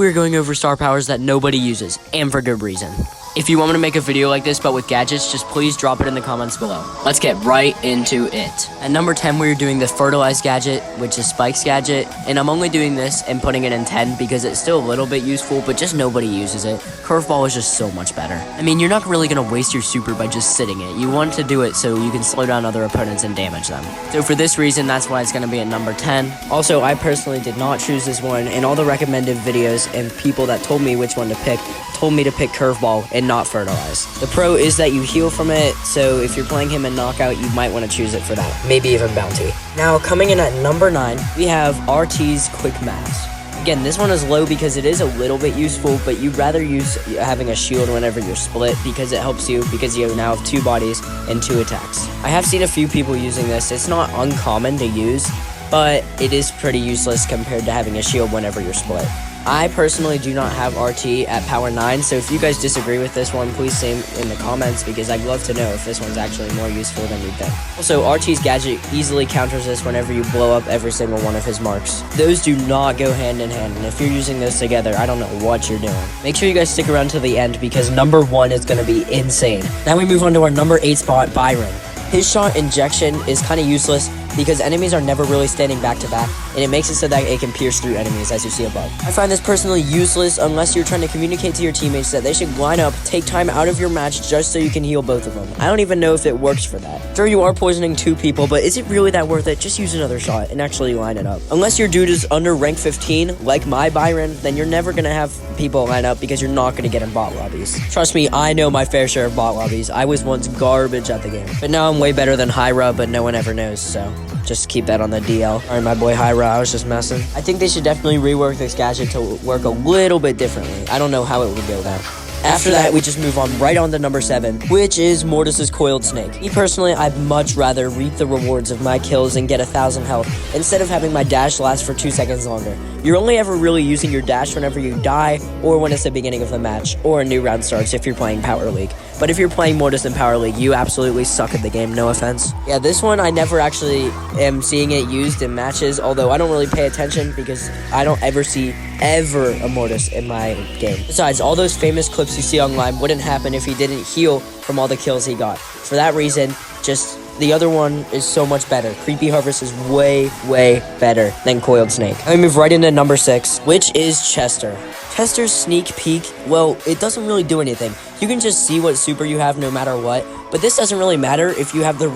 we're going over star powers that nobody uses, and for good reason. If you want me to make a video like this but with gadgets, just please drop it in the comments below. Let's get right into it. At number 10, we're doing the fertilized gadget, which is Spike's gadget, and I'm only doing this and putting it in 10 because it's still a little bit useful, but just nobody uses it. Curveball is just so much better. I mean, you're not really going to waste your super by just sitting it. You want to do it so you can slow down other opponents and damage them. So for this reason, that's why it's going to be at number 10. Also, I personally did not choose this one, and all the recommended videos and people that told me which one to pick told me to pick curveball and not fertilize. The pro is that you heal from it, so if you're playing him in knockout, you might want to choose it for that. Maybe even bounty. Now, coming in at number 9, we have RT's quick mass. Again, this one is low because it is a little bit useful, but you'd rather use having a shield whenever you're split because it helps you because you now have 2 bodies and 2 attacks. I have seen a few people using this. It's not uncommon to use, but it is pretty useless compared to having a shield whenever you're split. I personally do not have RT at power 9, so if you guys disagree with this one, please say in the comments because I'd love to know if this one's actually more useful than you think. Also, RT's gadget easily counters this whenever you blow up every single one of his marks. Those do not go hand in hand, and if you're using those together, I don't know what you're doing. Make sure you guys stick around to the end because number 1 is going to be insane. Now we move on to our number 8 spot, Byron. His shot injection is kind of useless because enemies are never really standing back to back, and it makes it so that it can pierce through enemies, as you see above. I find this personally useless unless you're trying to communicate to your teammates that they should line up, take time out of your match just so you can heal both of them. I don't even know if it works for that. Sure, you are poisoning 2 people, but is it really that worth it? Just use another shot and actually line it up. Unless your dude is under rank 15, like my Byron, then you're never going to have people line up because you're not going to get in bot lobbies. Trust me, I know my fair share of bot lobbies. I was once garbage at the game, but now I'm way better than Hyra, but no one ever knows, so just keep that on the DL. Alright, my boy Hyra, I was just messing. I think they should definitely rework this gadget to work a little bit differently. I don't know how it would go though. After that, we just move on right on to number 7, which is Mortis's coiled snake. Me personally, I'd much rather reap the rewards of my kills and get 1,000 health instead of having my dash last for 2 seconds longer. You're only ever really using your dash whenever you die or when it's the beginning of the match or a new round starts if you're playing Power League. But if you're playing Mortis in Power League, you absolutely suck at the game, no offense. Yeah, this one, I never actually am seeing it used in matches, although I don't really pay attention because I don't ever see a Mortis in my game. Besides, all those famous clips you see online wouldn't happen if he didn't heal from all the kills he got. For that reason, just the other one is so much better. Creepy Harvest is way better than Coiled Snake. Now we move right into number 6, which is Chester. Chester's sneak peek, well, it doesn't really do anything. You can just see what super you have no matter what, but this doesn't really matter if you have the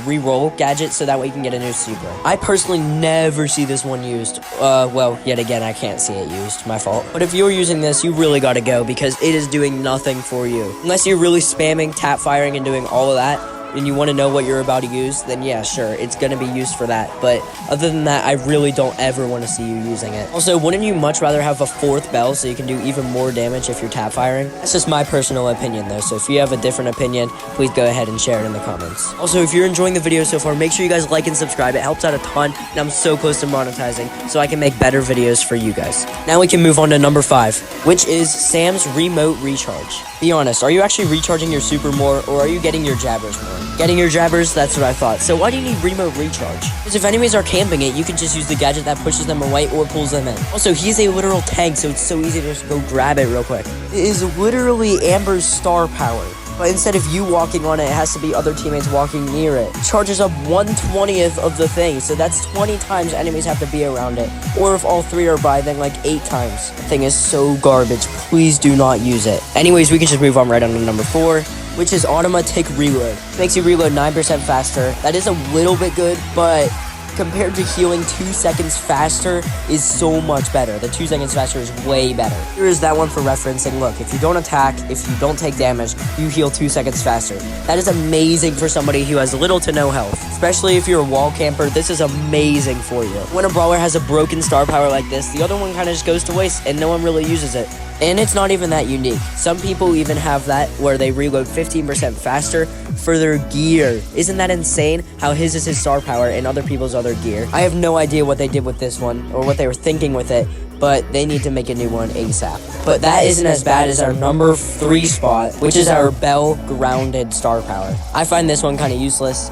re-roll gadget so that way you can get a new super. I personally never see this one used. Well, yet again, I can't see it used. My fault. But if you're using this, you really gotta go because it is doing nothing for you. Unless you're really spamming, tap firing, and doing all of that, and you want to know what you're about to use, then yeah, sure, it's going to be used for that. But other than that, I really don't ever want to see you using it. Also, wouldn't you much rather have a 4th bell so you can do even more damage if you're tap firing? That's just my personal opinion though, so if you have a different opinion, please go ahead and share it in the comments. Also, if you're enjoying the video so far, make sure you guys like and subscribe. It helps out a ton, and I'm so close to monetizing, so I can make better videos for you guys. Now we can move on to number 5, which is Sam's remote recharge. Be honest, are you actually recharging your super more, or are you getting your jabbers more? Getting your jabbers? That's what I thought. So why do you need remote recharge? Because if enemies are camping it, you can just use the gadget that pushes them away or pulls them in. Also, he's a literal tank, so it's so easy to just go grab it real quick. It is literally Amber's star power. But instead of you walking on it, it has to be other teammates walking near it. It charges up 1/20th of the thing, so that's 20 times enemies have to be around it. Or if all 3 are by, then like 8 times. The thing is so garbage. Please do not use it. Anyways, we can just move on right on to number 4, which is automatic reload. Makes you reload 9% faster. That is a little bit good, but compared to healing 2 seconds faster is so much better. The 2 seconds faster is way better. Here is that one for reference, and look, if you don't attack, if you don't take damage, you heal 2 seconds faster. That is amazing for somebody who has little to no health. Especially if you're a wall camper, this is amazing for you. When a brawler has a broken star power like this, the other one kind of just goes to waste and no one really uses it. And it's not even that unique. Some people even have that where they reload 15% faster for their gear. Isn't that insane? How his is his star power and other people's other gear. I have no idea what they did with this one or what they were thinking with it. but they need to make a new one ASAP. But that isn't as bad as our number 3 spot, which is our Bell grounded star power. I find this one kind of useless.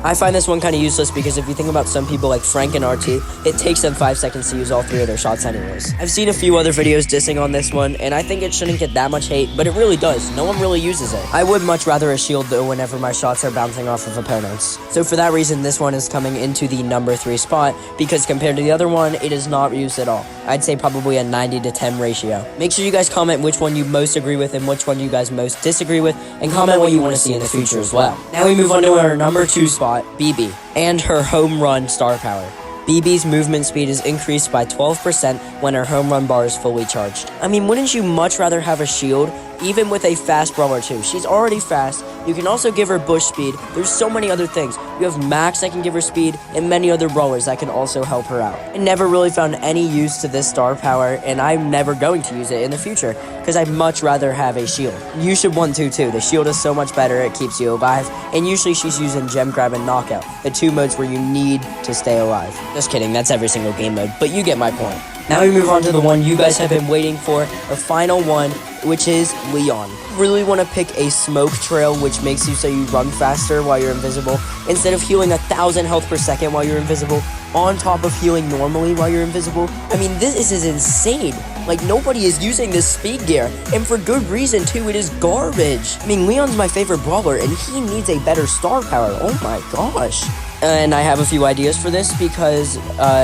Because if you think about some people like Frank and RT, it takes them 5 seconds to use all 3 of their shots anyways. I've seen a few other videos dissing on this one, and I think it shouldn't get that much hate, but it really does. No one really uses it. I would much rather a shield though whenever my shots are bouncing off of opponents. So for that reason, this one is coming into the number 3 spot, because compared to the other one, it is not used at all. I'd say probably a 90 to 10 ratio. Make sure you guys comment which one you most agree with and which one you guys most disagree with, and comment what you want to see in the future as well. Now we move on to our number 2 spot, BB, and her home run star power. BB's movement speed is increased by 12% when her home run bar is fully charged. I mean, wouldn't you much rather have a shield, even with a fast brawler too? She's already fast. You can also give her bush speed. There's so many other things. You have Max that can give her speed, and many other brawlers that can also help her out. I never really found any use to this star power, and I'm never going to use it in the future, because I'd much rather have a shield. You should want to too. The shield is so much better, it keeps you alive, and usually she's using gem grab and knockout, the 2 modes where you need to stay alive. Just kidding, that's every single game mode, but you get my point. Now we move on to the one you guys have been waiting for, our final one, which is Leon. Really want to pick a smoke trail, which makes you so you run faster while you're invisible, instead of healing 1,000 health per second while you're invisible, on top of healing normally while you're invisible. I mean, this is insane. Like, nobody is using this speed gear, and for good reason too. It is garbage. I mean, Leon's my favorite brawler, and he needs a better star power. Oh my gosh. And I have a few ideas for this, because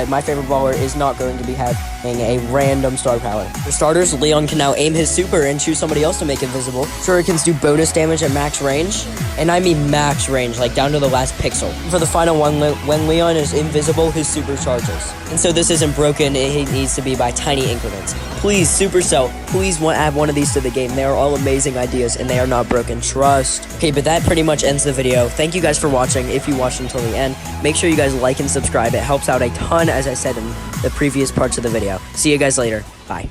my favorite brawler is not going to be having a random star power. For starters, Leon can now aim his super and choose somebody else to make invisible. Shurikens do bonus damage at max range, and I mean max range, like down to the last pixel. For the final one, when Leon is invisible, his super charges. And so this isn't broken, it needs to be by tiny increments. Please, Supercell, please add one of these to the game. They are all amazing ideas, and they are not broken, trust. Okay, but that pretty much ends the video. Thank you guys for watching. If you watched until the end, make sure you guys like and subscribe. It helps out a ton, as I said in the previous parts of the video. See you guys later. Bye.